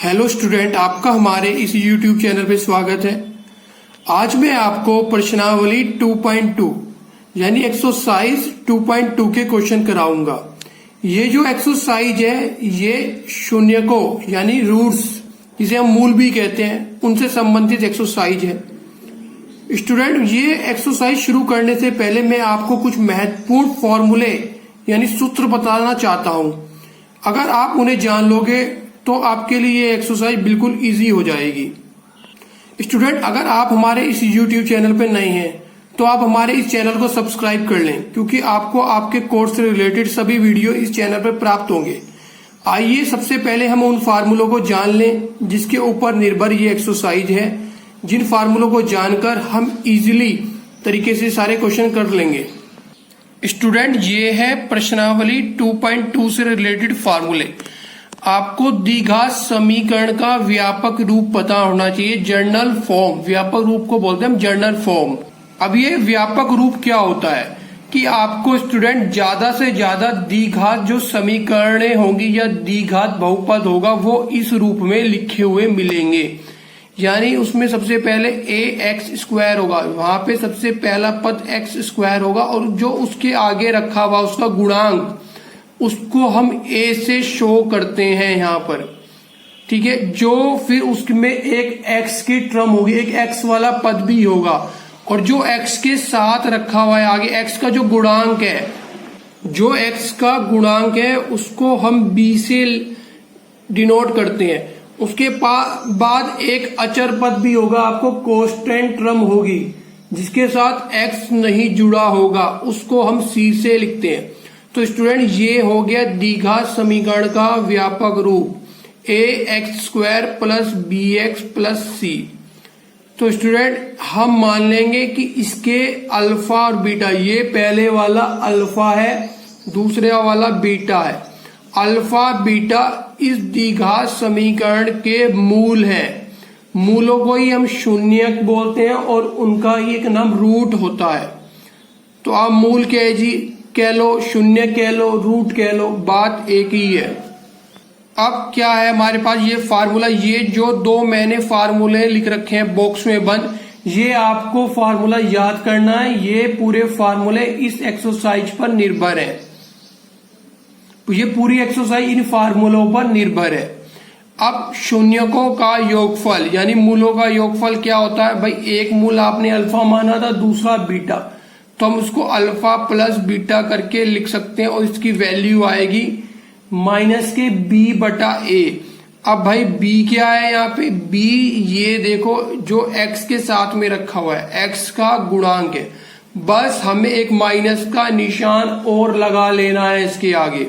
Hello student, आपका हमारे इस YouTube चैनल पे स्वागत है। आज मैं आपको प्रश्नावली 2.2 यानी एक्सरसाइज 2.2 के क्वेश्चन कराऊंगा। ये जो एक्सरसाइज है ये शून्यकों यानी रूट्स, जिसे हम मूल भी कहते हैं, उनसे संबंधित एक्सरसाइज है। स्टूडेंट, ये एक्सरसाइज शुरू करने से पहले मैं आपको कुछ महत्वपूर्ण फॉर्मूले यानी सूत्र बताना चाहता हूं। अगर आप उन्हें जान लोगे तो आपके लिए ये एक्सरसाइज बिल्कुल इजी हो जाएगी। स्टूडेंट, अगर आप हमारे इस YouTube चैनल पे नए हैं तो आप हमारे इस चैनल को सब्सक्राइब कर लें, क्योंकि आपको आपके कोर्स से रिलेटेड सभी वीडियो इस चैनल पर प्राप्त होंगे। आइए सबसे पहले हम उन फार्मूलों को जान लें जिसके ऊपर निर्भर ये एक्सरसाइज है, जिन फार्मूलों को जानकर हम इजीली तरीके से सारे क्वेश्चन कर लेंगे। स्टूडेंट, ये है प्रश्नावली 2.2 से रिलेटेड फार्मूले। आपको द्विघात समीकरण का व्यापक रूप पता होना चाहिए, जर्नल फॉर्म। व्यापक रूप को बोलते हैं हम जर्नल फॉर्म। अब ये व्यापक रूप क्या होता है कि आपको स्टूडेंट ज्यादा से ज्यादा द्विघात जो समीकरणें होंगी या द्विघात बहुपद होगा वो इस रूप में लिखे हुए मिलेंगे। यानी उसमें सबसे पहले ax² होगा, वहां पे सबसे पहला पद x² होगा और जो उसके आगे रखा हुआ उसका गुणांक उसको हम a से शो करते हैं यहाँ पर, ठीक है। जो फिर उसमें एक x की टर्म होगी, एक x वाला पद भी होगा, और जो x के साथ रखा हुआ है आगे x का जो गुणांक है, जो x का गुणांक है उसको हम b से डिनोट करते हैं। उसके बाद एक अचर पद भी होगा, आपको कांस्टेंट टर्म होगी जिसके साथ x नहीं जुड़ा होगा, उसको हम c से लिखते हैं। तो स्टूडेंट, ये हो गया द्विघात समीकरण का व्यापक रूप ax² plus bx plus c। तो स्टूडेंट, हम मान लेंगे कि इसके अल्फा और बीटा, ये पहले वाला अल्फा है, दूसरे वाला बीटा है। अल्फा बीटा इस द्विघात समीकरण के मूल हैं। मूलों को ही हम शून्यक बोलते हैं और उनका ही एक नाम रूट होता है। तो आप मूल कह लो, शून्य कह लो, रूट कह लो, बात एक ही है। अब क्या है हमारे पास ये फार्मूला, ये जो दो मैंने फार्मूले लिख रखे हैं बॉक्स में बंद, ये आपको फार्मूला याद करना है। ये पूरे फार्मूले इस एक्सरसाइज पर निर्भर है। ये पूरी एक्सरसाइज इन फार्मूलों पर निर्भर है। अब शून्यकों का योगफल यानी मूलों का योगफल क्या होता है भाई? एक मूल आपने अल्फा माना था, दूसरा बीटा, तो हम उसको अल्फा प्लस बीटा करके लिख सकते हैं और इसकी वैल्यू आएगी माइनस के b/a। अब भाई b क्या है यहाँ पे? b ये देखो जो x के साथ में रखा हुआ है, x का गुणांक है। बस हमें एक माइनस का निशान और लगा लेना है इसके आगे।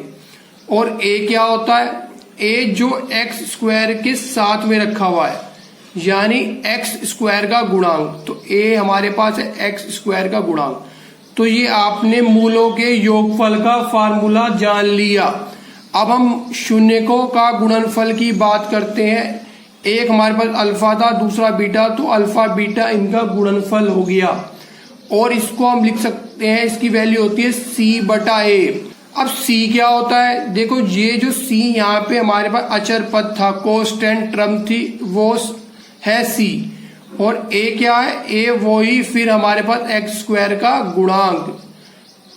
और a क्या होता है? a जो x² के साथ में रखा हुआ है यानी x² का गुणांक। तो a हमारे पास है x² का गुणांक। तो ये आपने मूलों के योगफल का फार्मूला जान लिया। अब हम शून्यकों का गुणनफल की बात करते हैं। एक हमारे पास अल्फा था, दूसरा बीटा, तो अल्फा बीटा इनका गुणनफल हो गया और इसको हम लिख सकते हैं, इसकी वैल्यू होती है c/a। अब c क्या होता है? देखो, ये जो c यहाँ पे हमारे पास अचर पद था, कांस्टेंट टर्म थी, वो है c। और a क्या है? a वही फिर हमारे पास x² का गुणांक।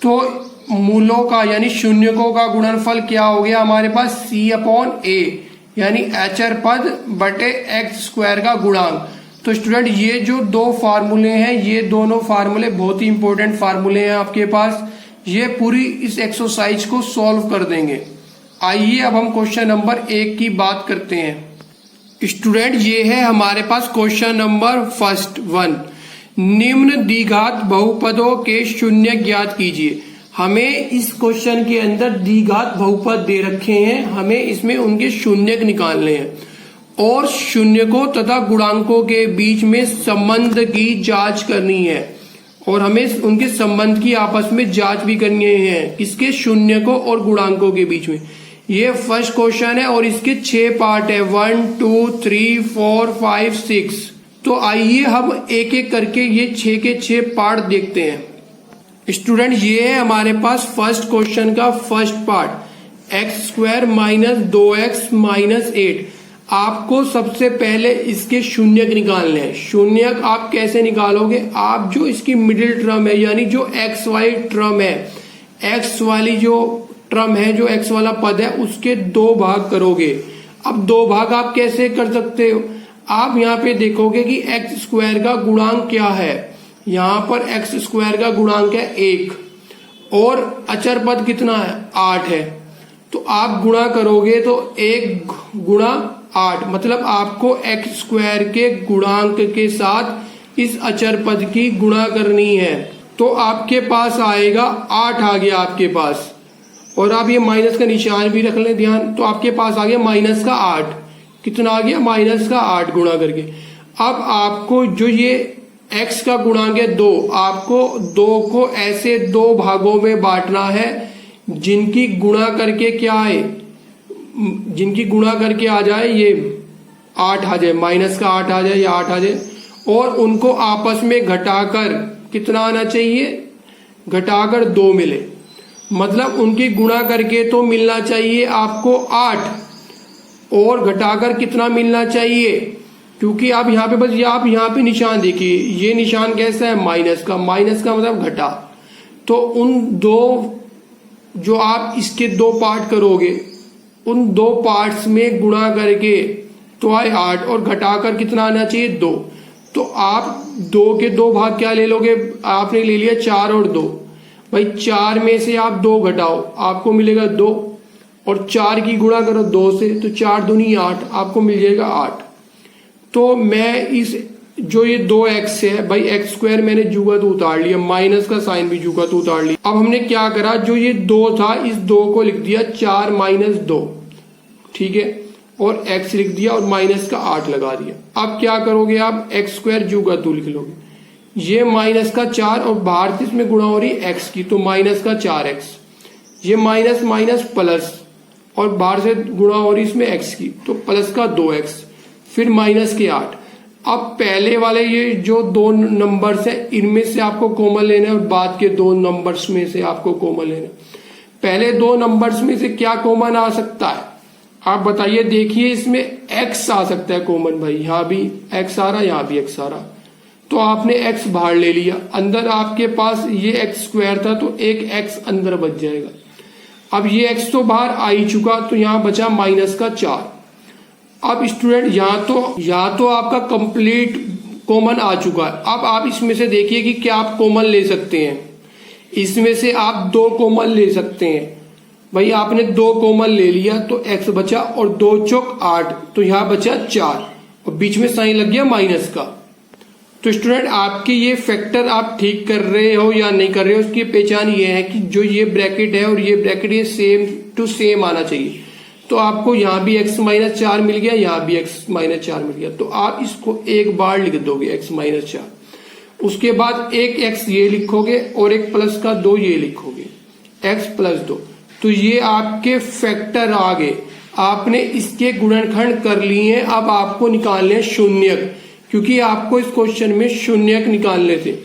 तो मूलों का यानी शून्यकों का गुणनफल क्या हो गया हमारे पास? c/a यानी अचर पद बटे x² का गुणांक। तो स्टूडेंट, ये जो दो फार्मूले हैं, ये दोनों फार्मूले बहुत ही इंपॉर्टेंट फार्मूले हैं आपके पास। ये पूरी इस एक्सरसाइज को सॉल्व कर देंगे। आइए अब हम क्वेश्चन नंबर 1 की बात करते हैं। स्टूडेंट, ये है हमारे पास क्वेश्चन नंबर फर्स्ट 1। निम्न द्विघात बहुपदों के शून्य ज्ञात कीजिए। हमें इस क्वेश्चन के अंदर द्विघात बहुपद दे रखे हैं, हमें इसमें उनके शून्यक निकालने हैं और शून्यकों तथा गुणांकों के बीच में संबंध की जांच करनी है और हमें उनके संबंध की आपस में जांच भी करनी है, किसके? शून्यकों और गुणांकों के बीच में। ये फर्स्ट क्वेश्चन है और इसके 6 पार्ट है, 1 2 3 4 5 6। तो आइए हम एक एक करके ये 6 के 6 पार्ट देखते हैं। स्टूडेंट, ये है हमारे पास फर्स्ट क्वेश्चन का फर्स्ट पार्ट, x² - 2x - 8। आपको सबसे पहले इसके शून्यक निकालने हैं। शून्यक आप कैसे निकालोगे, आप जो इसकी मिडिल टर्म है यानी जो एक्स वाली टर्म है, एक्स वाली जो टर्म है, जो एक्स वाला पद है, उसके 2 भाग करोगे। अब 2 भाग आप कैसे कर सकते हो, आप यहाँ पे देखोगे कि एक्स स्क्वायर का गुणांक क्या है। यहाँ पर एक्स स्क्वायर का गुणांक है 1 और अचर पद कितना है 8 है। तो आप गुणा करोगे तो 1 गुणा 8 मतलब आपको एक्स स्क्वायर के गुणांक के साथ इस अचर पद की गुणा करनी है। तो आपके पास आएगा 8 आ गया आपके पास, और आप ये माइनस का निशान भी रख लें ध्यान। तो आपके पास आ गया माइनस का 8, कितना आ गया माइनस का 8 गुणा करके। अब आपको जो ये x का गुणांक है 2, आपको 2 को ऐसे 2 भागों में बांटना है जिनकी गुणा करके क्या आए, जिनकी गुणा करके आ जाए ये 8 आ जाए, माइनस का 8 आ जाए या 8 आ जाए, और उनको आपस में घटाकर कितना आना चाहिए, घटाकर 2 मिले। मतलब उनकी गुणा करके तो मिलना चाहिए आपको 8 और घटाकर कितना मिलना चाहिए, क्योंकि आप यहाँ पे बस आप यहाँ पे निशान देखिए, ये निशान कैसा है माइनस का, माइनस का मतलब घटा। तो उन 2 जो आप इसके 2 पार्ट करोगे, उन 2 पार्ट्स में गुणा करके तो आए 8 और घटाकर कितना आना चाहिए 2। तो आप 2 के 2 भाग क्या ले लोगे, आपने ले लिया 4 और 2। भाई 4 में से आप 2 घटाओ, आपको मिलेगा 2, और 4 की गुणा करो 2 से, तो 4 दूनी 8, आपको मिल जाएगा 8। तो मैं इस जो ये 2x है भाई, एक्स स्क्वायर मैंने जुगा तो उतार लिया, माइनस का साइन भी जुगा तो उतार लिया। अब हमने क्या करा, जो ये 2 था इस 2 को लिख दिया 4 माइनस 2, ठीक है, और x लिख दिया और माइनस का 8 लगा दिया। अब क्या करोगे आप, एक्स स्क्वायर जुगा तो लिख लोगे, ये माइनस का 4 और बाहर से इसमें गुणा हो रही है x की, तो माइनस का 4x, ये माइनस माइनस प्लस और बाहर से गुणा हो रही इसमें x की, तो प्लस का 2x, फिर माइनस के 8। अब पहले वाले ये जो 2 नंबर्स है इनमें से आपको कॉमन लेना है और बाद के 2 नंबर्स में से आपको कॉमन लेना है। पहले 2 नंबर्स में से क्या कॉमन आ सकता है, आप बताइए। देखिए इसमें x आ सकता है कॉमन भाई, यहाँ भी x आ रहा, यहाँ भी x आ रहा, तो आपने x बाहर ले लिया, अंदर आपके पास ये x स्क्वायर था तो एक x अंदर बच जाएगा। अब ये x तो बाहर आ ही चुका, तो यहाँ बचा माइनस का 4। अब स्टूडेंट यहाँ तो आपका कंप्लीट कॉमन आ चुका है। अब आप इसमें से देखिए कि क्या आप कॉमन ले सकते हैं, इसमें से आप 2 कॉमन ले सकते हैं। भाई आपने 2 कॉमन ले लिया तो x बचा, और 2 चौक 8, तो यहाँ बचा 4 और बीच में साइन लग गया माइनस का। तो स्टूडेंट आपकी ये फैक्टर आप ठीक कर रहे हो या नहीं कर रहे हो, उसकी पहचान ये है कि जो ये ब्रैकेट है और ये ब्रैकेट ये सेम टू सेम आना चाहिए। तो आपको यहाँ भी x माइनस 4 मिल गया, यहाँ भी x माइनस 4 मिल गया, तो आप इसको एक बार लिख दोगे x माइनस 4। उसके बाद एक x ये लिखोगे और एक प्लस का 2 ये लिखोगे, x प्लस 2। तो ये आपके फैक्टर आ गए, आपने इसके गुणनखंड कर लिए हैं। अब आपको निकालने हैं शून्यक, क्योंकि आपको इस क्वेश्चन में शून्यक निकालने थे।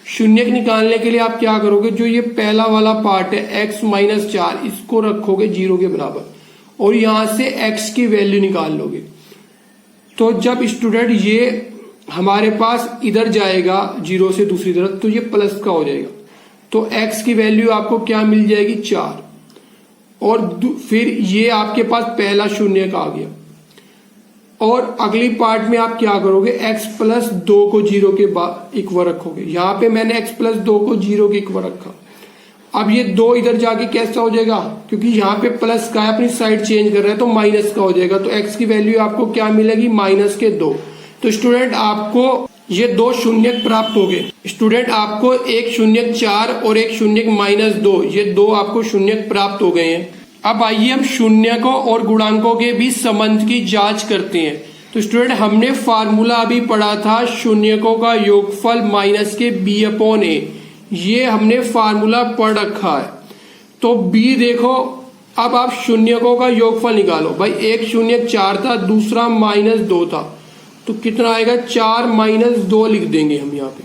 शून्यक निकालने के लिए आप क्या करोगे, जो ये पहला वाला पार्ट है x माइनस 4, इसको रखोगे 0 के बराबर और यहां से x की वैल्यू निकाल लोगे। तो जब स्टूडेंट ये हमारे पास इधर जाएगा 0 से दूसरी तरफ, तो ये प्लस का हो जाएगा, तो x की वैल्यू आपको क्या मिल जाएगी 4, और फिर ये आपके पास पहला शून्यक आ गया। और अगली पार्ट में आप क्या करोगे, x प्लस 2 को 0 के इक्वल रखोगे। यहाँ पे मैंने x प्लस 2 को 0 के इक्वल रखा। अब ये 2 इधर जाके कैसा हो जाएगा, क्योंकि यहाँ पे प्लस का है, अपनी साइड चेंज कर रहा है, तो माइनस का हो जाएगा। तो x की वैल्यू आपको क्या मिलेगी, माइनस के 2। तो स्टूडेंट आपको ये 2 शून्यक प्राप्त हो गए। स्टूडेंट आपको एक शून्यक 4 और एक शून्यक माइनस 2, ये 2 आपको शून्यक प्राप्त हो गए हैं। अब आइए हम शून्यकों और गुणांकों के बीच संबंध की जांच करते हैं। तो स्टूडेंट हमने फार्मूला अभी पढ़ा था, शून्यकों का योगफल माइनस के b/a, ये हमने फार्मूला पढ़ रखा है। तो b देखो, अब आप शून्यकों का योगफल निकालो। भाई एक शून्यक 4 था, दूसरा माइनस 2 था, तो कितना आएगा 4 माइनस 2 लिख देंगे हम यहाँ पे।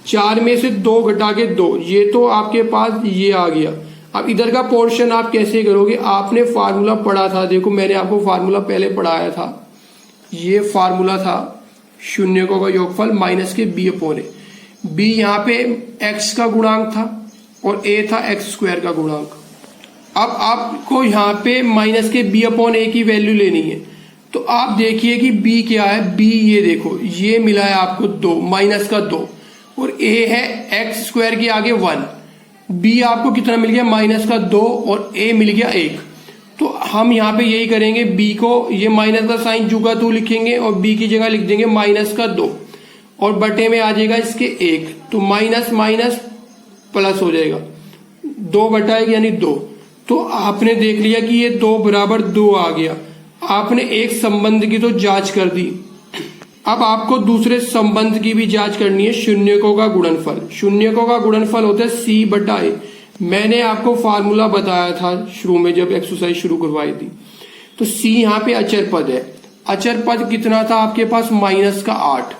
4 में से 2 घटा के 2, ये तो आपके पास ये आ गया। अब इधर का पोर्शन आप कैसे करोगे, आपने फार्मूला पढ़ा था, देखो मैंने आपको फार्मूला पहले पढ़ाया था, ये फार्मूला था शून्यकों का योगफल माइनस के बी अपॉन ए। बी यहाँ पे एक्स का गुणांक था और ए था एक्स स्क्वायर का गुणांक। अब आपको यहाँ पे माइनस के बी अपॉन ए की वैल्यू लेनी है। तो आप देखिए कि बी क्या है। बी ये देखो, ये मिला है आपको 2 माइनस का 2 और ए है एक्स स्क्वायर के आगे 1। बी आपको कितना मिल गया माइनस का 2 और ए मिल गया 1। तो हम यहाँ पे यही करेंगे, बी को ये माइनस का साइन जुगा 2 लिखेंगे और बी की जगह लिख देंगे माइनस का 2 और बटे में आ जाएगा इसके 1। तो माइनस माइनस प्लस हो जाएगा, 2 बटा 1 यानी 2। तो आपने देख लिया कि ये 2 बराबर 2 आ गया। आपने एक संबंध की तो जांच कर दी, अब आपको दूसरे संबंध की भी जांच करनी है, शून्यकों का गुणनफल। शून्यकों का गुणनफल होता है सी बटा ए। मैंने आपको फार्मूला बताया था शुरू में जब एक्सरसाइज शुरू करवाई थी। तो सी यहाँ पे अचर पद है। अचर पद कितना था आपके पास माइनस का 8।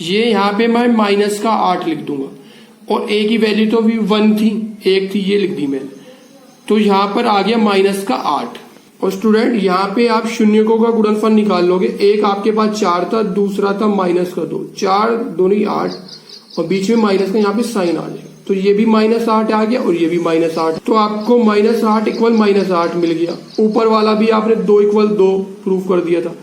ये यहाँ पे मैं माइनस का 8 लिख दूंगा और ए की वैल्यू तो भी 1 थी, 1 थी, ये लिख दी मैंने। तो यहाँ पर आ गया माइनस का 8। और स्टूडेंट यहाँ पे आप शून्यकों का गुणनफल निकाल लोगे। एक आपके पास 4 था, दूसरा था माइनस का 2। 4 दूनी 8 और बीच में माइनस का यहाँ पे साइन आ जाएगा। तो ये भी -8 आ गया और ये भी -8। तो आपको -8 इक्वल -8 मिल गया। ऊपर वाला भी आपने 2 इक्वल 2 प्रूफ कर दिया था।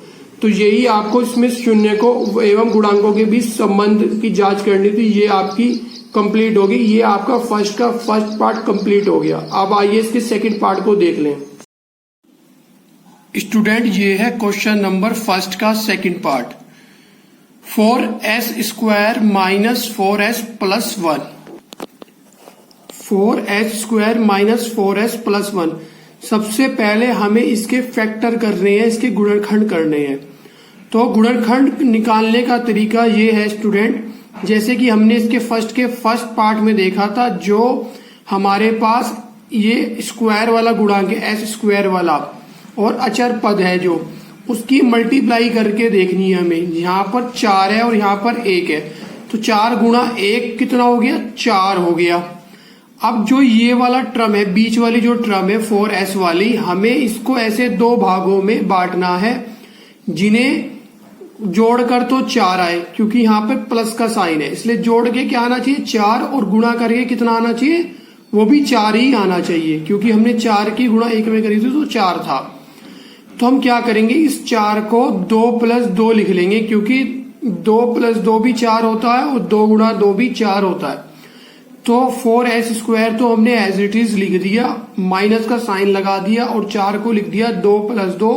तो यही आपको इसमें शून्यकों एवं गुणांकों के बीच संबंध की जांच करनी थी। ये आपकी कंप्लीट होगी। ये आपका फर्स्ट पार्ट कंप्लीट हो गया। अब आइए इसके सेकंड पार्ट को देख लें। स्टूडेंट ये है क्वेश्चन नंबर फर्स्ट का second part. 4s square minus 4s plus 1। 4s square minus 4s plus 1। सबसे पहले हमें इसके फैक्टर करने हैं, इसके गुणनखंड करने हैं। तो गुणनखंड निकालने का तरीका ये है स्टूडेंट, जैसे कि हमने इसके फर्स्ट पार्ट में देखा था, जो हमारे पास ये स्क्वायर वाला गुणांक है एस स्क्वायर वाला और अचर पद है जो, उसकी मल्टीप्लाई करके देखनी है हमें। यहाँ पर 4 है और यहाँ पर 1 है, तो 4 गुणा 1 कितना हो गया 4 हो गया। अब जो ये वाला टर्म है, बीच वाली जो टर्म है 4s वाली, हमें इसको ऐसे 2 भागों में बांटना है जिन्हें जोड़कर तो 4 आए, क्योंकि यहाँ पे प्लस का साइन है, इसलिए जोड़ के क्या आना चाहिए 4 और गुणा करके कितना आना चाहिए, वो भी 4 ही आना चाहिए, क्योंकि हमने 4 की गुणा 1 में करी थी तो 4 था। तो हम क्या करेंगे, इस 4 को 2 + 2 लिख लेंगे, क्योंकि 2 + 2 भी 4 होता है और 2 गुणा 2 भी 4 होता है। तो 4s स्क्वायर तो हमने एज इट इज लिख दिया, माइनस का साइन लगा दिया और 4 को लिख दिया 2 + 2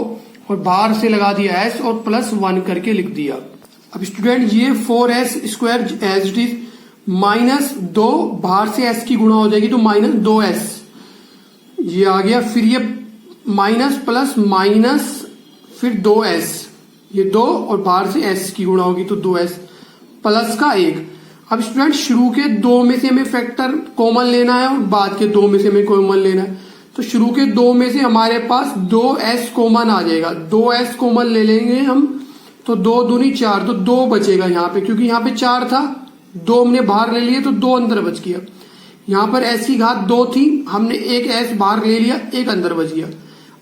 और बाहर से लगा दिया s और +1 करके लिख दिया। अब स्टूडेंट ये 4s square as it is -2 बाहर से s की गुणा हो जाएगी तो -2s ये आ गया, फिर ये माइनस प्लस माइनस फिर 2s, ये 2 और बाहर से s की गुणा होगी तो 2s प्लस का 1। अब स्टूडेंट शुरू के 2 में से हमें फैक्टर कॉमन लेना है और बाद के 2 में से हमें कॉमन लेना है। तो शुरू के 2 में से हमारे पास 2s कॉमन आ जाएगा, 2s कॉमन ले लेंगे हम, तो 2 दूनी 4, तो 2 बचेगा यहाँ पे, क्योंकि यहाँ पे 4 था, 2 हमने बाहर ले लिए तो 2 अंदर बच गया। यहाँ पर s की घात 2 थी, हमने एक s बाहर ले लिया, 1 अंदर बच गया।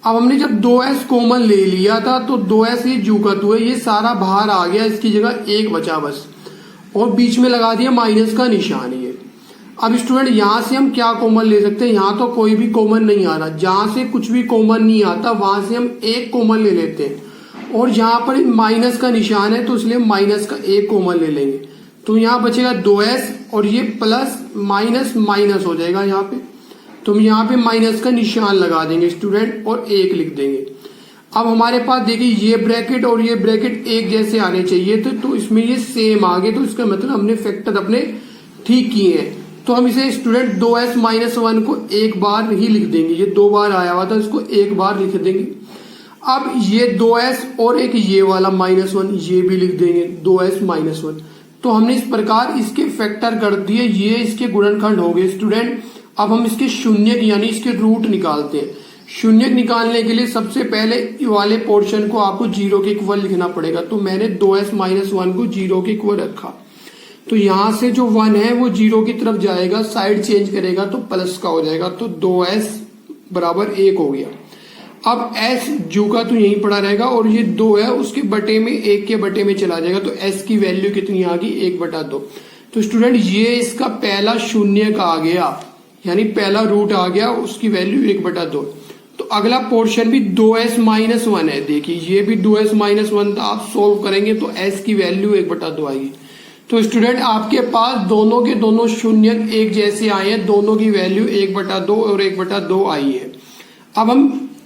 अब हमने जब 2s कॉमन ले लिया था तो 2s ये जुकत हुए, ये सारा बाहर आ गया, इसकी जगह 1 बचा बस, और बीच में लगा दिया माइनस का निशान ये। अब स्टूडेंट यहाँ से हम क्या कॉमन ले सकते हैं, यहाँ तो कोई भी कॉमन नहीं आ रहा, जहां से कुछ भी कॉमन नहीं आता वहां से हम 1 कॉमन ले लेते हैं, और यहाँ पर माइनस का निशान है तो इसलिए माइनस का 1 कॉमन ले लेंगे। तो यहाँ बचेगा 2s और ये प्लस माइनस माइनस हो जाएगा यहाँ पे, तो हम यहाँ पे माइनस का निशान लगा देंगे स्टूडेंट और 1 लिख देंगे। अब हमारे पास देखिए ये ब्रैकेट और ये ब्रैकेट एक जैसे आने चाहिए थे, तो इसमें ये सेम आ गए, तो इसका मतलब हमने फैक्टर अपने ठीक किए हैं। तो हम इसे स्टूडेंट 2s - 1 को 1 बार ही लिख देंगे, ये 2 बार आया हुआ था, इसको 1 बार लिख देंगे। अब ये 2s और एक ये वाला -1 ये भी लिख देंगे 2s - 1। तो हमने इस प्रकार इसके फैक्टर कर दिए, ये इसके गुणनखंड हो गए स्टूडेंट। अब हम इसके शून्यक यानी इसके रूट निकालते हैं। शून्यक निकालने के लिए सबसे पहले वाले पोर्शन को आपको 0 के इक्वल लिखना पड़ेगा, तो मैंने 2s - 1 को 0 के इक्वल रखा। तो यहां से जो 1 है वो 0 की तरफ जाएगा, साइड चेंज करेगा तो प्लस का हो जाएगा, तो 2s = 1 हो गया। अब s जो का तो यहीं पड़ा रहेगा और ये 2 है उसके बटे में 1 के बटे में चला जाएगा, तो s की वैल्यू कितनी आ गई 1/2। तो स्टूडेंट ये इसका पहला शून्य का आ गया, यानी पहला रूट आ गया, उसकी वैल्यू 1/2। तो अगला पोर्शन भी 2s-1 है। देखिए ये भी 2s-1 था, आप सोल्व करेंगे तो s की वैल्यू 1/2 आएगी। तो स्टूडेंट आपके पास दोनों के दोनों शून्य एक जैसे आए हैं, दोनों की वैल्यू 1/2 और 1/2 आई है। अब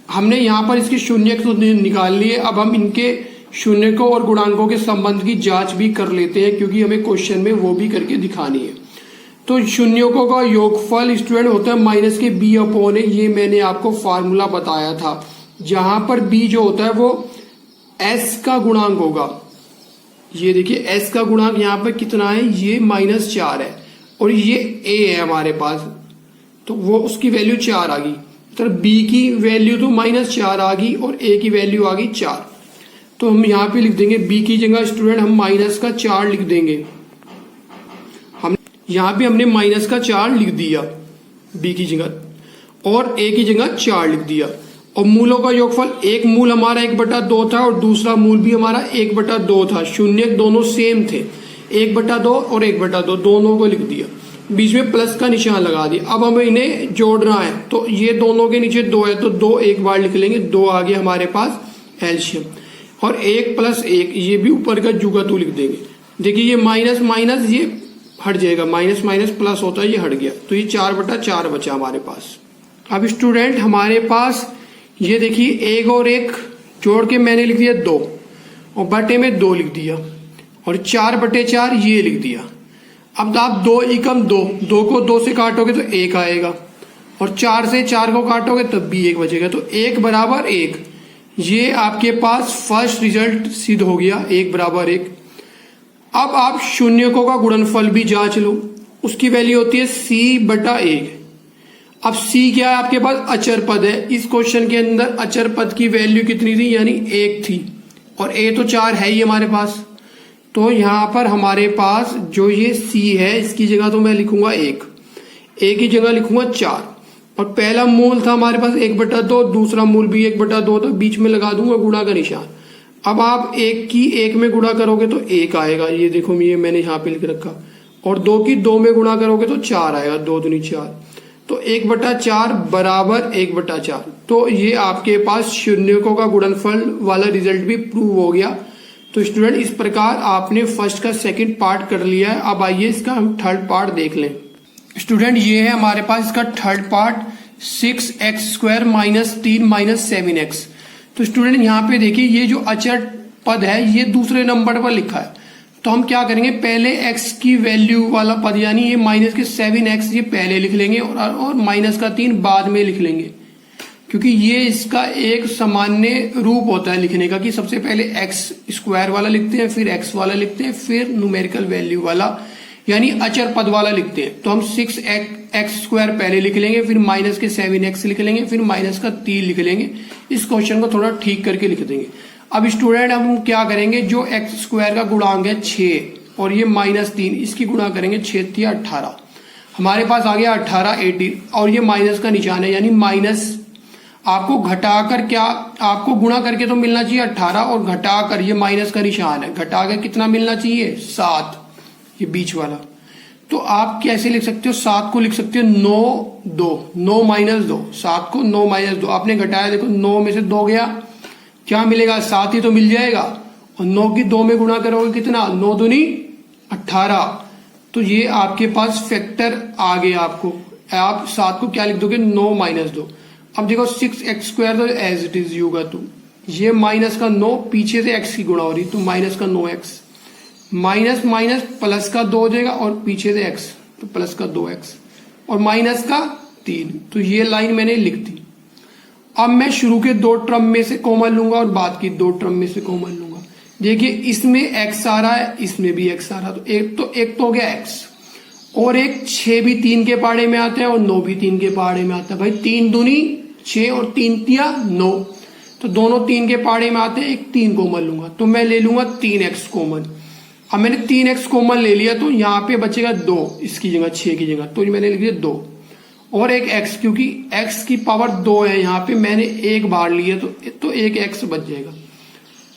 हमने यहाँ पर इसके शून्य को निकाल लिए। अब हम इनके शून्यकों और गुणांकों के संबंध की जांच भी कर लेते हैं, क्योंकि हमें क्वेश्चन में वो भी करके दिखानी है। तो शून्यकों का योगफल स्टूडेंट होता है माइनस के b/a, ये मैंने आपको फार्मूला बताया था, जहां पर b जो होता है वो s का गुणांक होगा। ये देखिए s का गुणांक यहाँ पर कितना है, ये -4 है और ये a है हमारे पास, तो वो उसकी वैल्यू 4 आ गई। तो b की वैल्यू तो -4 आ गई और a की वैल्यू आ गई 4। तो हम यहाँ पे लिख देंगे b की जगह स्टूडेंट हम -4 लिख देंगे। हम यहाँ पे हमने -4 लिख दिया b की जगह और a की जगह 4 लिख दिया। और मूलों का योगफल, एक मूल हमारा 1/2 था और दूसरा मूल भी हमारा 1/2 था। शून्य दोनों सेम थे, 1/2 और 1/2 दोनों को लिख दिया, बीच में प्लस का निशान लगा दिया। अब हमें इन्हें जोड़ना है, तो ये दोनों के नीचे 2 है तो 2 एक बार लिख लेंगे, 2 आ गया हमारे पास एलसीएम। और 1 + 1 ये भी ऊपर का जुगा तू लिख देंगे। देखिए ये माइनस माइनस ये हट जाएगा, माइनस माइनस प्लस होता है, ये हट गया, तो ये 4/4 बचा हमारे पास। अब स्टूडेंट हमारे पास ये देखिए 1 और 1 जोड़ के मैंने लिख दिया 2 और बटे में 2 लिख दिया और 4/4 ये लिख दिया। अब आप 2 एकम 2 को 2 से काटोगे तो 1 आएगा और 4 से 4 को काटोगे तब भी 1 बचेगा, तो 1 = 1। ये आपके पास फर्स्ट रिजल्ट सिद्ध हो गया, 1 = 1। अब आप शून्यकों का गुणनफल भी जांच लो, उसकी वैल्यू होती है c/1। अब c क्या है आपके पास, अचर पद है। इस क्वेश्चन के अंदर अचर पद की वैल्यू कितनी थी, यानी 1 थी और a तो 4 है ही हमारे पास। तो यहां पर हमारे पास जो ये c है इसकी जगह तो मैं लिखूंगा 1, a की जगह लिखूंगा 4 और पहला मूल था हमारे पास 1/2, दूसरा मूल भी 1/2 था, बीच में लगा दूंगा गुणा का निशान। अब आप 1 की 1 में गुणा करोगे तो 1 आएगा, ये देखो ये मैंने यहाँ पे लिख रखा, और 2 की 2 में गुणा करोगे तो 4 आएगा, 2 दूनी 4, तो 1/4 बराबर 1/4। तो ये आपके पास शून्यकों का गुणनफल वाला रिजल्ट भी प्रूव हो गया। तो स्टूडेंट इस प्रकार आपने फर्स्ट का सेकंड पार्ट कर लिया है। अब आइए इसका हम थर्ड पार्ट देख लें। स्टूडेंट ये है हमारे पास इसका थर्ड पार्ट, 6x² - 3 - 7x। तो स्टूडेंट यहाँ पे देखिए ये जो अचर पद है ये दूसरे नंबर पर लिखा है, तो हम क्या करेंगे, पहले x की वैल्यू वाला पद यानी ये -7x ये पहले लिख लेंगे और -3 बाद में लिख लेंगे, क्योंकि ये इसका एक सामान्य रूप होता है लिखने का कि सबसे पहले x² वाला लिखते हैं, फिर x वाला लिखते हैं, फिर न्यूमेरिकल वैल्यू वाला यानी अचर पद वाला लिखते हैं। तो हम 6x² पहले लिख लेंगे, फिर -7x लिख लेंगे, फिर -3 लिख लेंगे। इस क्वेश्चन को थोड़ा ठीक करके लिख देंगे। अब स्टूडेंट हम क्या करेंगे, जो x² का गुणांक है 6 और ये -3, इसकी गुणा करेंगे, 6 × 18, हमारे पास आ गया 18 80 और ये माइनस का निशान है, यानी माइनस आपको घटाकर क्या, आपको गुणा करके तो मिलना चाहिए 18 और घटाकर ये माइनस का निशान है, घटाकर कितना मिलना चाहिए 7, ये बीच वाला। तो आप कैसे लिख सकते हो, 7 को लिख सकते हो 9 2, 9 - 2, 7 को 9 - 2 आपने घटाया, देखो 9 में से 2 गया, क्या मिलेगा 7 ही तो मिल जाएगा, और 9 की 2 में गुणा करोगे कितना, 9 दूनी 18। तो ये आपके पास फैक्टर आ गया। आपको आप 7 को क्या लिख दोगे, 9 - 2। अब देखो 6x² तो एज इट इज होगा, तो ये माइनस का 9 पीछे से x की गुणा हो रही, तो माइनस का 9x, माइनस माइनस प्लस का 2 हो जाएगा और पीछे से x, तो प्लस का 2x और माइनस का 3। तो ये लाइन मैंने लिख दी। अब मैं शुरू के 2 टर्म में से कॉमन लूंगा और बाद की 2 टर्म में से कॉमन लूंगा। देखिए इसमें x आ रहा है, इसमें भी x आ रहा है, तो एक तो हो गया x, और एक 6 भी 3 के पहाड़े में आता है और 9 भी 3 के पहाड़े में आता है। भाई 3 दूनी 6 और 3 तिया 9, तो दोनों 3 के पहाड़े में आते हैं, एक 3 कॉमन लूंगा, तो मैं ले लूंगा 3x कॉमन। अब मैंने 3x कॉमन ले लिया, तो यहाँ पे बचेगा 2 इसकी जगह, 6 की जगह, तो मैंने लिख दिया 2 और एक x, क्योंकि x की पावर 2 है यहाँ पे, मैंने एक बाहर लिया तो एक x बच जाएगा।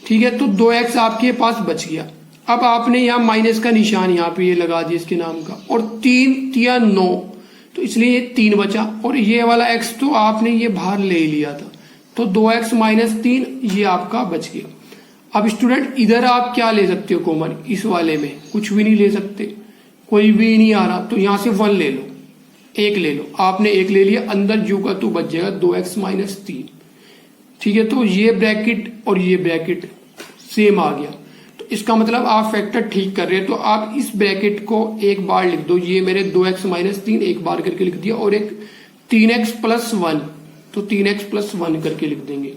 ठीक है, तो 2x आपके पास बच गया। अब आपने यहाँ माइनस का निशान यहाँ पे ये लगा दिया इसके नाम का, और 3 या 9, तो इसलिए ये 3 बचा, और ये वाला x तो आपने ये बाहर ले लिया था, तो 2x - 3 ये आपका बच गया। अब स्टूडेंट इधर आप क्या ले सकते हो कॉमन, इस वाले में कुछ भी नहीं ले सकते, कोई भी नहीं आ रहा, तो यहां से 1 ले लो, 1 ले लो। आपने 1 ले लिया, अंदर जू का तू बच जाएगा 2x - 3। ठीक है, तो ये ब्रैकेट और ये ब्रैकेट सेम आ गया, तो इसका मतलब आप फैक्टर ठीक कर रहे हैं। तो आप इस ब्रैकेट को एक बार लिख दो, ये मेरे 2x - 3 एक बार करके लिख दिया, और एक 3x + 1, तो 3x + 1 करके लिख देंगे।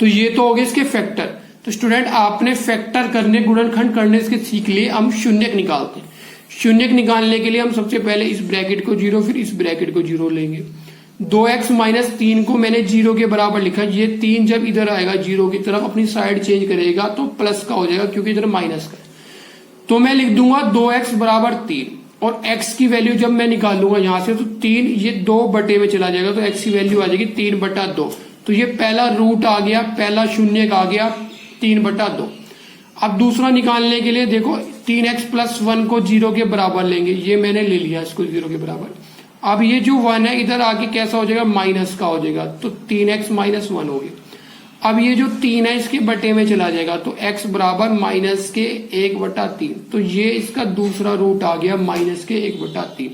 तो ये तो हो गए इसके फैक्टर। तो स्टूडेंट आपने फैक्टर करने, गुणनखंड करने इसके सीख लिए। हम शून्यक निकालते हैं। शून्यक निकालने के लिए हम सबसे पहले इस ब्रैकेट को 0, फिर इस ब्रैकेट को 0 लेंगे। 2x - 3 को मैंने 0 के बराबर लिखा। ये 3 जब इधर आएगा 0 की तरफ, अपनी साइड चेंज करेगा तो प्लस का हो जाएगा, क्योंकि इधर माइनस का है। तो मैं लिख दूंगा 2x = 3, और x की वैल्यू जब मैं निकालूंगा यहां से, तो 3 ये 2 बटे में चला जाएगा, तो x की वैल्यू आ जाएगी 3/2। तो ये पहला रूट आ गया, पहला शून्यक आ गया 3/2। अब दूसरा निकालने के लिए देखो, 3x + 1 को 0 के बराबर लेंगे, ये मैंने ले लिया इसको 0 के बराबर। अब ये जो 1 है इधर आके कैसा हो जाएगा, माइनस का हो जाएगा, तो 3x - 1 हो गया। अब ये जो 3 है इसके बटे में चला जाएगा, तो x बराबर -1/3। तो ये इसका दूसरा रूट आ गया -1/3।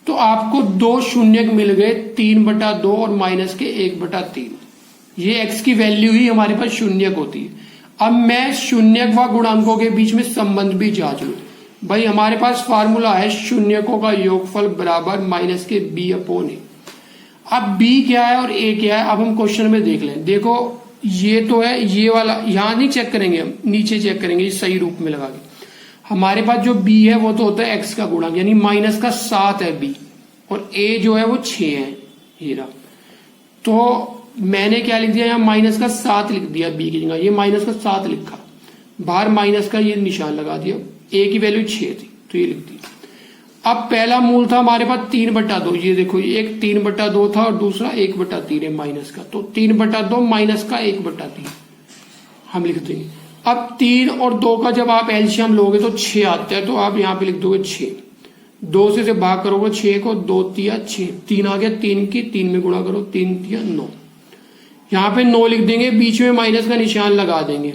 तो आपको 2 शून्यक मिल गए, 3/2 और -1/3। ये x की वैल्यू ही हमारे पास शून्यक होती है। अब मैं शून्यक व गुणांकों के बीच में संबंध भी जांच लूं। भाई हमारे पास फार्मूला है शून्यकों का योगफल बराबर -b/a। अब b क्या है और a क्या है, अब हम क्वेश्चन में देख लें। देखो ये तो है, ये वाला यहां नहीं चेक करेंगे, हम नीचे चेक करेंगे सही रूप में लगा के। हमारे पास जो b है वो तो होता है x का गुणांक, यानी -7 है b, और a जो है वो 6 है, ये रहा। तो मैंने क्या लिख दिया, यहाँ -7 लिख दिया b की जगह, ये -7 लिखा, बाहर माइनस का ये निशान लगा दिया। a की वैल्यू 6 थी, तो ये लिख दिया। अब पहला मूल था हमारे पास 3/2, ये देखो एक 3/2 था और दूसरा 1/3 है माइनस का, तो 3/2 माइनस का 1/3 हम लिख देंगे। अब 3 और 2 का जब आप एलसीएम लोगे तो 6 आता है, तो आप यहाँ पे लिख दोगे 6। 2 से भाग करोगे 6 को, 2 तिया 6, 3 आ गया, 3 की 3 में गुणा करो, 3 तिया 9, यहाँ पे 9 लिख देंगे, बीच में माइनस का निशान लगा देंगे।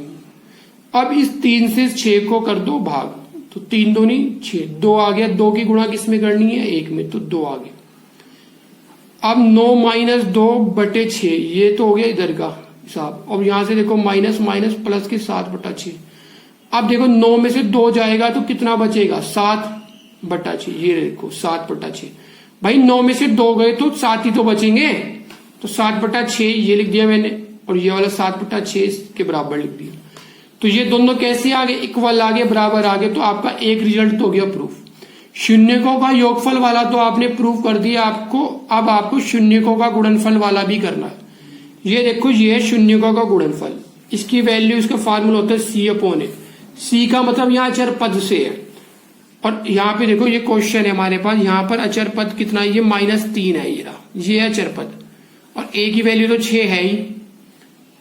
अब इस 3 से 6 को कर दो भाग, तो 3 दूनी 6, 2 आ गया, 2 की गुणा किस में करनी है, 1 में, तो 2 आ गया। अब 9 - 2/6, ये तो हो गया इधर का हिसाब। अब यहां से देखो माइनस माइनस प्लस के 7/6। अब देखो 9 में से 2 जाएगा तो कितना बचेगा, 7/6, ये देखो 7/6। भाई 9 में से 2 गए तो 7 ही तो बचेंगे, तो 7/6 ये लिख दिया मैंने, और ये वाला 7/6 के बराबर लिख दिया। तो ये दोनों कैसे आगे, इक्वल आगे, बराबर आगे, तो आपका एक रिजल्ट तो हो गया प्रूफ। शून्यकों का योगफल वाला तो आपने प्रूफ कर दिया आपको। अब आपको शून्यकों का गुणनफल वाला भी करना है। ये देखो ये है शून्यकों का गुणनफल, इसकी वैल्यू, इसका फार्मूला होता है c/a। c का मतलब यहाँ अचर पद से है, और यहाँ पे देखो ये क्वेश्चन है हमारे पास, यहाँ पर अचर पद कितना है, ये -3 है, ये अचर पद, और a की वैल्यू तो 6 है ही,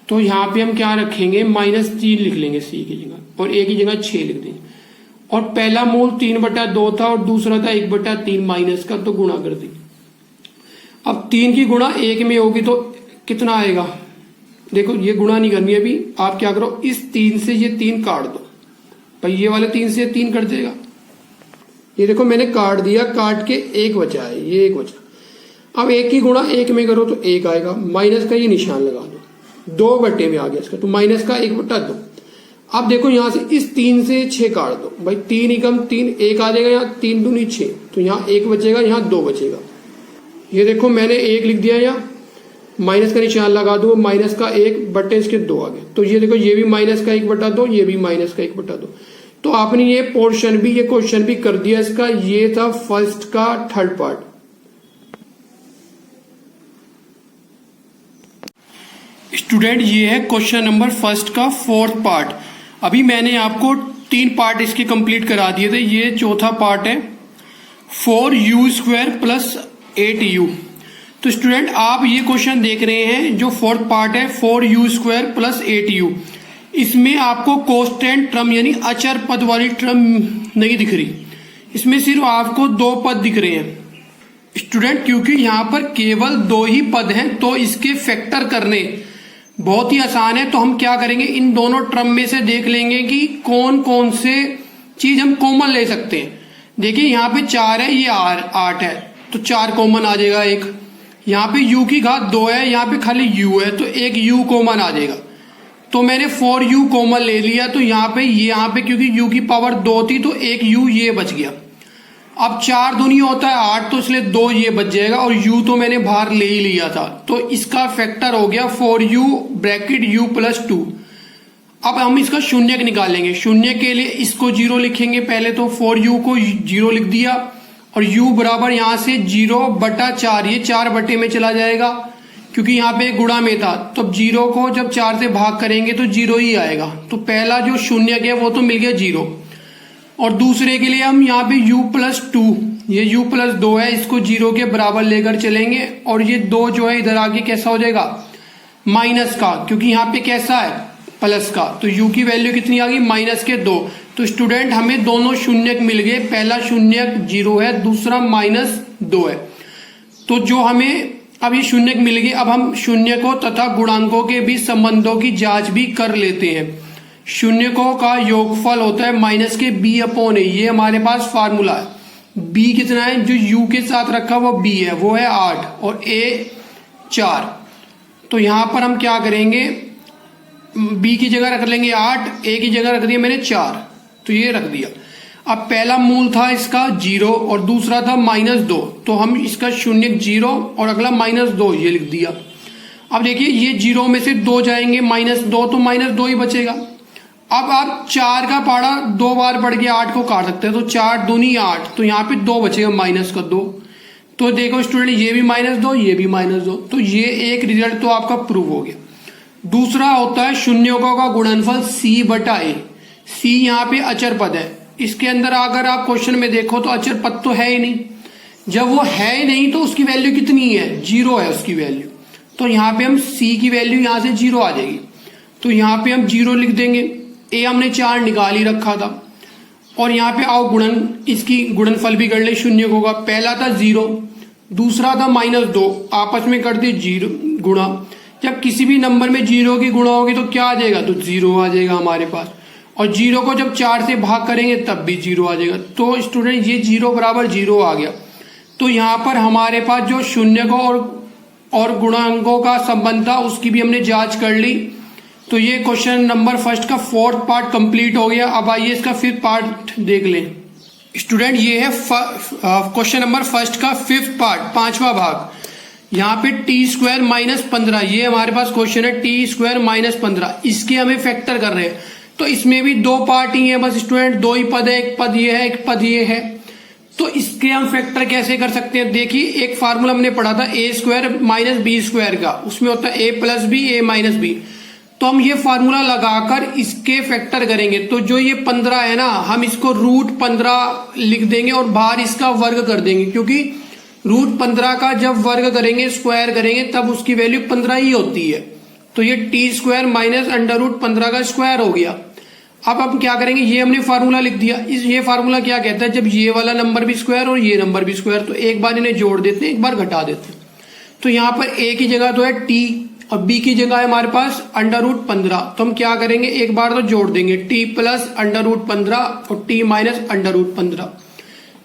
तो यहाँ पे हम क्या रखेंगे, -3 लिख लेंगे c की जगह, और a की जगह 6 लिख देंगे। और पहला मूल 3/2 था और दूसरा था 1/3 माइनस का, तो गुणा कर देंगे। अब 3 की गुणा 1 में होगी तो कितना आएगा, देखो ये गुणा नहीं करनी अभी, आप क्या करो, इस 3 से ये 3 काट दो, भाई ये वाले 3 से 3 कट जाएगा। ये देखो मैंने काट दिया, काट के 1 बचा है, ये 1 बचा। अब 1 की गुणा 1 में करो तो 1 आएगा, माइनस का ये निशान लगा दो, 2 बटे में आ गया इसका, तो माइनस का 1/2। अब देखो यहां से इस 3 से 6 काट दो, भाई 3 एकम 3, 1 आ जाएगा, यहाँ 3 दूनी 6, तो यहाँ 1 बचेगा, यहाँ 2 बचेगा। ये देखो मैंने 1 लिख दिया, यहाँ माइनस का निशान लगा दो, माइनस का 1 बटे इसके 2 आ गए। तो ये देखो ये भी माइनस का 1/2, ये भी माइनस का 1/2। तो आपने ये पोर्शन भी, ये क्वेश्चन भी कर दिया इसका। ये था फर्स्ट का थर्ड पार्ट। स्टूडेंट ये है क्वेश्चन नंबर फर्स्ट का 4th पार्ट। अभी मैंने आपको 3 पार्ट इसके कंप्लीट करा दिए थे, ये चौथा पार्ट है। 4u² + 8u। तो स्टूडेंट आप ये क्वेश्चन देख रहे हैं, जो फोर्थ पार्ट है 4u² प्लस 8u, इसमें आपको कांस्टेंट टर्म यानी अचर पद वाली टर्म नहीं दिख रही, इसमें सिर्फ आपको दो पद दिख रहे हैं स्टूडेंट। क्योंकि यहाँ पर केवल दो ही पद हैं तो इसके फैक्टर करने बहुत ही आसान है। तो हम क्या करेंगे, इन दोनों टर्म में से देख लेंगे कि कौन कौन से चीज हम कॉमन ले सकते हैं। देखिए यहाँ पे 4 है, ये 8 है, तो 4 कॉमन आ जाएगा एक। यहाँ पे u की घात 2 है, यहाँ पे खाली u है, तो एक u कॉमन आ जाएगा। तो मैंने 4u कॉमन ले लिया, तो यहाँ पे क्योंकि u की पावर 2 थी तो एक u ये बच गया। अब 4 दूनी होता है 8, तो इसलिए 2 ये बच जाएगा, और u तो मैंने बाहर ले ही लिया था, तो इसका फैक्टर हो गया 4u ब्रैकेट u प्लस 2। अब हम इसका शून्यक निकालेंगे। शून्य के लिए इसको 0 लिखेंगे पहले, तो 4u को 0 लिख दिया, और u बराबर यहां से 0/4, ये 4 बटे में चला जाएगा क्योंकि यहाँ पे गुणा में था। तो 0 को जब 4 से भाग करेंगे तो 0 ही आएगा। तो पहला जो शून्यक है वो तो मिल गया 0, और दूसरे के लिए हम यहाँ पे u प्लस 2, ये u प्लस 2 है, इसको 0 के बराबर लेकर चलेंगे, और ये 2 जो है इधर आगे कैसा हो जाएगा, माइनस का, क्योंकि यहाँ पे कैसा है, प्लस का। तो u की वैल्यू कितनी आ गई, -2। तो स्टूडेंट हमें दोनों शून्यक मिल गए, पहला शून्यक 0 है, दूसरा -2 है। तो जो हमें अब ये शून्यक मिल गए, अब हम शून्यकों तथा गुणांकों के बीच संबंधों की जांच भी कर लेते हैं। शून्यकों का योगफल होता है -b/a, ये हमारे पास फार्मूला है। b कितना है, जो u के साथ रखा वो b है, वो है 8, और a 4। तो यहां पर हम क्या करेंगे, b की जगह रख लेंगे 8, a की जगह रख दिया मैंने 4, तो ये रख दिया। अब पहला मूल था इसका 0 और दूसरा था -2, तो हम इसका शून्यक 0 और अगला -2 ये लिख दिया। अब देखिए ये 0 में से 2 जाएंगे, -2, तो -2 ही बचेगा। अब आप 4 का पाड़ा 2 बार बढ़ गया, 8 को काट सकते हैं, तो 4 दूनी 8, तो यहाँ पे 2 बचेगा -2। तो देखो स्टूडेंट, ये भी -2, ये भी -2, तो ये एक रिजल्ट तो आपका प्रूव हो गया। दूसरा होता है शून्यकों का गुणनफल c/a। c यहाँ पे अचर पद है, इसके अंदर अगर आप क्वेश्चन में देखो तो अचर पद तो है ही नहीं। जब वो है ही नहीं तो उसकी वैल्यू कितनी है, 0 है उसकी वैल्यू। तो यहाँ पे हम c की वैल्यू यहाँ से 0 आ जाएगी, तो यहाँ पे हम 0 लिख देंगे। a हमने 4 निकाल ही रखा था, और यहाँ पे आओ इसकी गुणनफल भी कर ले शून्यकों का। पहला था 0, दूसरा था -2, आपस में कर दिए 0 गुणा। जब किसी भी नंबर में 0 की गुणा होगी तो क्या आ जाएगा, तो 0 आ जाएगा हमारे पास, और 0 को जब 4 से भाग करेंगे तब भी 0 आ जाएगा। तो स्टूडेंट ये 0 बराबर 0 आ गया। तो यहाँ पर हमारे पास जो शून्यकों और गुणांकों का संबंध था उसकी भी हमने जांच कर ली। तो ये क्वेश्चन नंबर फर्स्ट का 4th पार्ट कंप्लीट हो गया। अब आइए इसका 5th पार्ट देख लें। स्टूडेंट ये है क्वेश्चन नंबर फर्स्ट का 5th पार्ट, 5वां भाग। यहाँ पे t² - 15, ये हमारे पास क्वेश्चन है t² - 15, इसके हमें फैक्टर कर रहे हैं। तो इसमें भी 2 पार्ट ही है बस स्टूडेंट, 2 ही पद है, एक पद ये है, एक पद ये है। तो इसके हम फैक्टर कैसे कर सकते हैं, देखिए एक फार्मूला हमने पढ़ा था a² - b² का, उसमें होता है a + b a - b। तो हम ये फार्मूला लगाकर इसके फैक्टर करेंगे। तो जो ये 15 है ना, हम इसको √15 लिख देंगे और बाहर इसका वर्ग कर देंगे, क्योंकि √15 का जब वर्ग करेंगे, स्क्वायर करेंगे, तब उसकी वैल्यू 15 ही होती है। तो ये t² - √15 का स्क्वायर हो गया। अब हम क्या करेंगे, ये हमने फार्मूला लिख दिया। ये फार्मूला क्या कहता है, जब ये वाला नंबर भी स्क्वायर और ये नंबर भी स्क्वायर, तो एक बार इन्हें जोड़ देते हैं, एक बार घटा देते हैं। तो यहाँ पर a की जगह तो है t और b की जगह है हमारे पास √15। तो हम क्या करेंगे, एक बार तो जोड़ देंगे t + √15 और t - √15।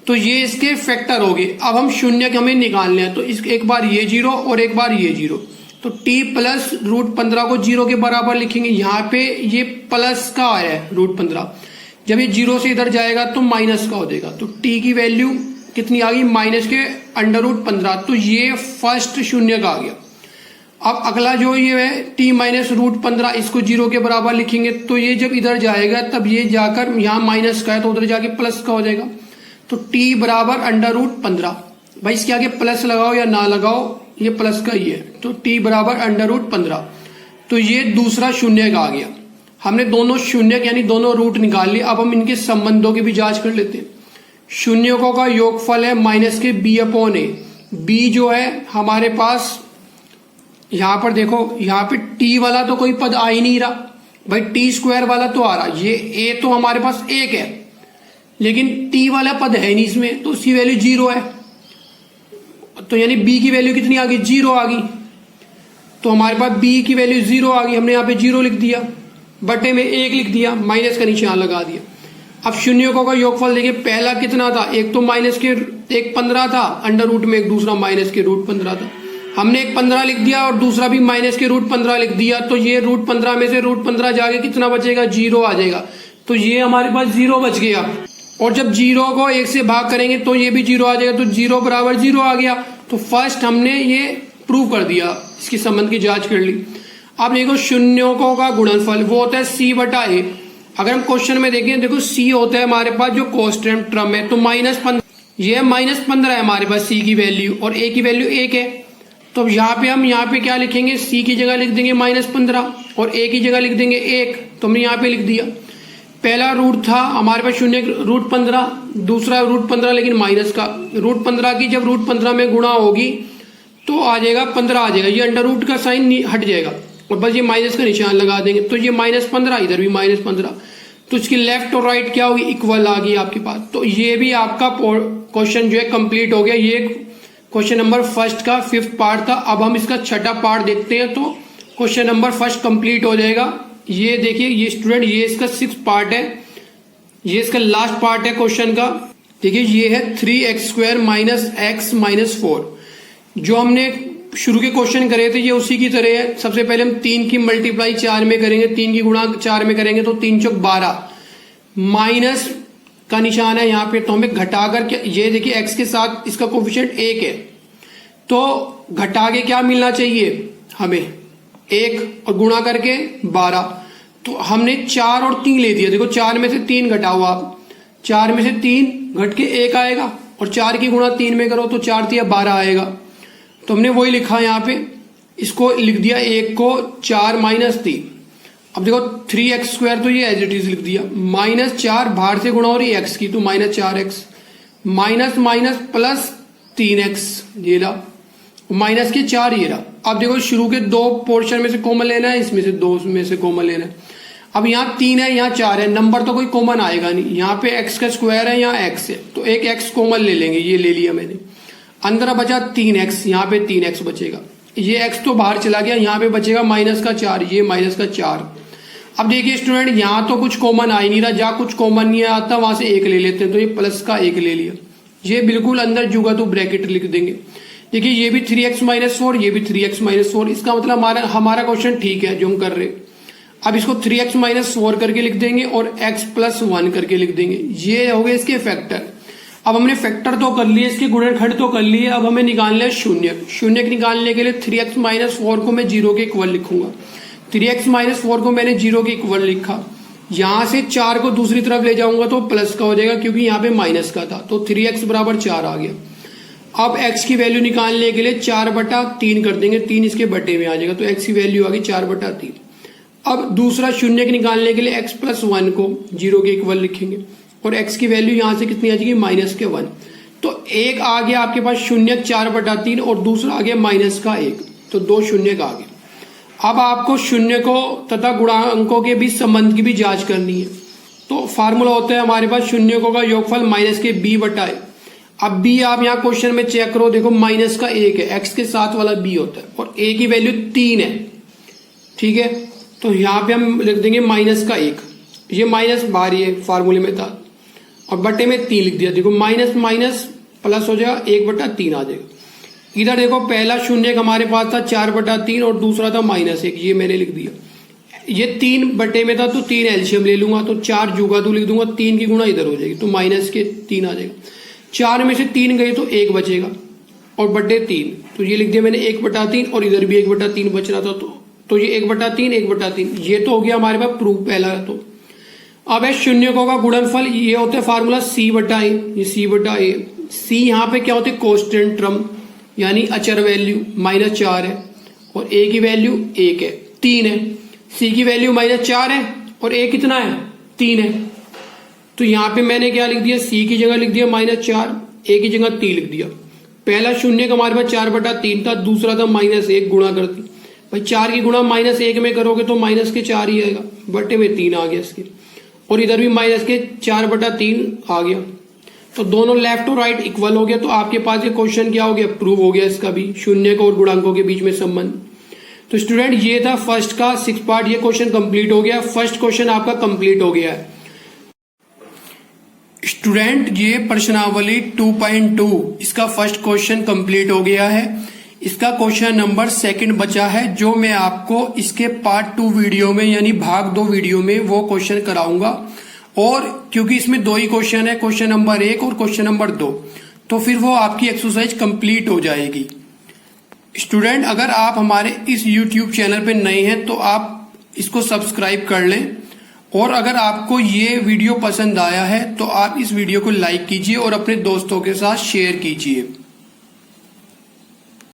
तो ये इसके फैक्टर हो गए। अब हम शून्य के हमें निकालने हैं, तो एक बार ये 0 और एक बार ये 0। तो t + √15 को 0 के बराबर लिखेंगे। यहाँ पे ये प्लस का है √15, जब ये 0 से इधर जाएगा तो माइनस का हो जाएगा। तो t की वैल्यू कितनी आ गई, -√15। तो ये फर्स्ट शून्य का आ गया। अब अगला जो ये है t - √15, इसको 0 के बराबर लिखेंगे। तो ये जब इधर जाएगा तब ये जाकर यहाँ माइनस का है तो उधर जाके प्लस का हो जाएगा। तो t बराबर √15। भाई इसके आगे प्लस लगाओ या ना लगाओ, ये प्लस का ही है। तो t बराबर √15। तो ये दूसरा शून्य का आ गया। हमने दोनों शून्य यानी दोनों रूट निकाल लिए। अब हम इनके संबंधों की भी जांच कर लेते हैं। शून्यकों का योगफल है -b/a। बी जो है हमारे पास यहां पर देखो, यहां पे टी वाला तो कोई पद आ ही नहीं रहा भाई, टी स्क्वायर वाला तो आ रहा, ये ए तो हमारे पास एक है लेकिन टी वाला पद है नहीं इसमें, तो उसकी वैल्यू 0 है। तो यानी बी की वैल्यू कितनी आ गई, 0 आ गई। तो हमारे पास बी की वैल्यू 0 आ गई, हमने यहाँ पे 0 लिख दिया, बटे में 1 लिख दिया, माइनस का निशान लगा दिया। अब शून्यकों का योगफल देखिए, पहला कितना था, एक तो माइनस के एक 15 था अंडर रूट में, एक दूसरा माइनस के रूट 15 था। हमने एक 15 लिख दिया और दूसरा भी माइनस के रूट 15 लिख दिया, तो ये रूट 15 में से रूट 15 जाके कितना बचेगा, 0 आ जाएगा। तो ये हमारे पास 0 बच गया। और जब 0 को 1 से भाग करेंगे तो ये भी 0 आ जाएगा, तो 0 बराबर 0 आ गया। तो फर्स्ट हमने ये प्रूव कर दिया, इसकी संबंध की जांच कर ली। अब देखो शून्यकों का गुणनफल वो होता है c बटा a। अगर हम क्वेश्चन में देखें, देखो c होता है हमारे पास जो कांस्टेंट टर्म है, तो -15, ये -15 है हमारे पास c की वैल्यू, और a की वैल्यू 1 है। तो यहाँ पे हम यहाँ पे क्या लिखेंगे, c की जगह लिख देंगे -15 और a की जगह लिख देंगे 1। तो हमने यहाँ पे लिख दिया। पहला रूट था हमारे पास शून्य रूट 15, दूसरा रूट 15 लेकिन माइनस का। रूट 15 की जब रूट 15 में गुणा होगी तो आ जाएगा 15 आ जाएगा, ये अंडर रूट का साइन हट जाएगा और बस ये माइनस का निशान लगा देंगे। तो ये -15, इधर भी -15, तो इसकी लेफ्ट और राइट क्या होगी, इक्वल आ गई आपके पास। तो ये भी आपका क्वेश्चन जो है कंप्लीट हो गया। ये क्वेश्चन नंबर फर्स्ट का 5th पार्ट था। अब हम इसका 6ठा पार्ट देखते हैं, तो क्वेश्चन नंबर फर्स्ट कंप्लीट हो जाएगा। ये देखिए, ये स्टूडेंट, ये इसका 6th पार्ट है, ये इसका लास्ट पार्ट है क्वेश्चन का। देखिए ये है 3x² - x - 4। जो हमने शुरू के क्वेश्चन करे थे ये उसी की तरह है। सबसे पहले हम 3 की मल्टीप्लाई 4 में करेंगे, 3 की गुणा 4 में करेंगे, तो 3 चौक 12, माइनस का निशान है यहाँ पे, तो हमें घटा कर, ये देखिए x के साथ इसका कोफिशिएंट 1 है, तो घटा के क्या मिलना चाहिए हमें, 1 और गुणा करके 12। तो हमने 4 और 3 ले दिया। देखो 4 में से 3 घटाओ आप, 4 में से 3 घट के 1 आएगा, और 4 की गुणा 3 में करो तो 4 3 12 आएगा। तो हमने वही लिखा यहाँ पे, इसको लिख दिया 1 को 4 - 3। अब देखो 3x² तो ये एज इट इज लिख दिया, -4 बाहर से गुणा हो रही है x की, तो -4x, minus minus plus 3x, ये रहा, माइनस के 4 ये रहा। अब देखो शुरू के 2 पोर्शन में से कॉमन लेना है, इसमें से 2 में से कॉमन लेना है। अब यहाँ 3 है, यहाँ 4 है, नंबर तो कोई कॉमन आएगा नहीं। यहाँ पे x का स्क्वायर है, यहाँ x है, तो एक x कॉमन ले लेंगे, ये ले लिया मैंने। अंदर बचा 3x, यहाँ पे 3x बचेगा, ये x तो बाहर चला गया, यहाँ पे बचेगा -4, ये -4। अब देखिए स्टूडेंट, यहाँ तो कुछ कॉमन आ ही नहीं रहा, जहाँ कुछ कॉमन नहीं आता वहां से 1 ले लेते हैं, तो ये प्लस का 1 ले लिया, ये बिल्कुल अंदर जुगा तो ब्रैकेट लिख देंगे। देखिए ये भी 3x - 4, ये भी 3x - 4, इसका मतलब हमारा क्वेश्चन ठीक है जो हम कर रहे हैं। अब इसको 3x - 4 करके लिख देंगे और x + 1 करके लिख देंगे, ये हो गए इसके फैक्टर। अब हमने फैक्टर तो कर लिए, इसके गुणनखंड तो कर लिए, अब हमें निकालना है शून्य। शून्य निकालने के लिए 3x - 4 को मैं 0 के इक्वल लिखूंगा। 3x - 4 को मैंने 0 के इक्वल लिखा, यहां से 4 को दूसरी तरफ ले जाऊंगा तो प्लस का हो जाएगा, क्योंकि यहाँ पे माइनस का था, तो 3x = 4 आ गया। अब x की वैल्यू निकालने के लिए 4/3 कर देंगे, 3 इसके बटे में आ जाएगा, तो x की वैल्यू आ गई 4/3। अब दूसरा शून्य निकालने के लिए x + 1 को 0 के इक्वल लिखेंगे, और x की वैल्यू यहां से कितनी आ जाएगी, -1। तो एक आ गया आपके पास शून्य 4/3 और दूसरा आ गया -1, तो 2 शून्य का आ गया। अब आपको शून्य को तथा गुणांकों के बीच संबंध की भी जांच करनी है। तो फार्मूला होता है हमारे पास शून्यकों का योगफल -b/a। अब b आप यहाँ क्वेश्चन में चेक करो, देखो -1 है, x के साथ वाला b होता है, और a की वैल्यू 3 है, ठीक है। तो यहाँ पे हम लिख देंगे -1, ये माइनस बाहर ये फार्मूले में था, और बटे में 3 लिख दिया। देखो माइनस माइनस प्लस हो जाएगा, 1/3 आ जाएगा। इधर देखो पहला शून्य हमारे पास था 4/3 और दूसरा था -1, ये मैंने लिख दिया। ये 3 बटे में था, तो 3 एलसीएम ले लूंगा, तो 4 जुगा तो लिख दूंगा, 3 की गुणा इधर हो जाएगी, तो -3 आ जाएगा। 4 में से 3 गए तो 1 बचेगा, और बटे 3, तो ये लिख दिया मैंने 1/3, और इधर भी 1/3 बच रहा था, तो ये 1/3 1/3, ये तो हो गया हमारे पास प्रूफ पहला। तो अब है शून्यकों का गुणनफल, ये होता है फार्मूला c/a, ये c/a। c यहाँ पे क्या होते है, कांस्टेंट टर्म, यानी अचर वैल्यू, -4 है, और a की वैल्यू 1 है, 3 है। c की वैल्यू -4 है और a कितना है, 3 है। तो यहाँ पे मैंने क्या लिख दिया, c की जगह लिख दिया -4, a की जगह 3 लिख दिया। पहला शून्य का हमारे पास 4/3 था, दूसरा था -1 गुणा करती। भाई 4 की गुणा -1 में करोगे तो -4 ही आएगा, बटे में 3 आ गया इसके, और इधर भी -4/3 आ गया। तो दोनों लेफ्ट और राइट इक्वल हो गया। तो आपके पास ये क्वेश्चन क्या हो गया, प्रूव हो गया इसका भी, शून्य को और गुणांकों के बीच में संबंध। तो स्टूडेंट ये था फर्स्ट का 6 पार्ट, ये क्वेश्चन कंप्लीट हो गया। फर्स्ट क्वेश्चन आपका कंप्लीट हो गया है। स्टूडेंट ये प्रश्नावली 2.2 इसका फर्स्ट क्वेश्चन कंप्लीट हो गया है। इसका क्वेश्चन नंबर 2 बचा है, जो मैं आपको इसके पार्ट 2 वीडियो में यानी भाग 2 वीडियो में वो क्वेश्चन कराऊंगा। और क्योंकि इसमें 2 ही क्वेश्चन है, क्वेश्चन नंबर 1 और क्वेश्चन नंबर 2, तो फिर वो आपकी एक्सरसाइज कंप्लीट हो जाएगी। स्टूडेंट अगर आप हमारे इस YouTube चैनल पे नए हैं तो आप इसको सब्सक्राइब कर लें, और अगर आपको ये वीडियो पसंद आया है तो आप इस वीडियो को लाइक कीजिए और अपने दोस्तों के साथ शेयर कीजिए।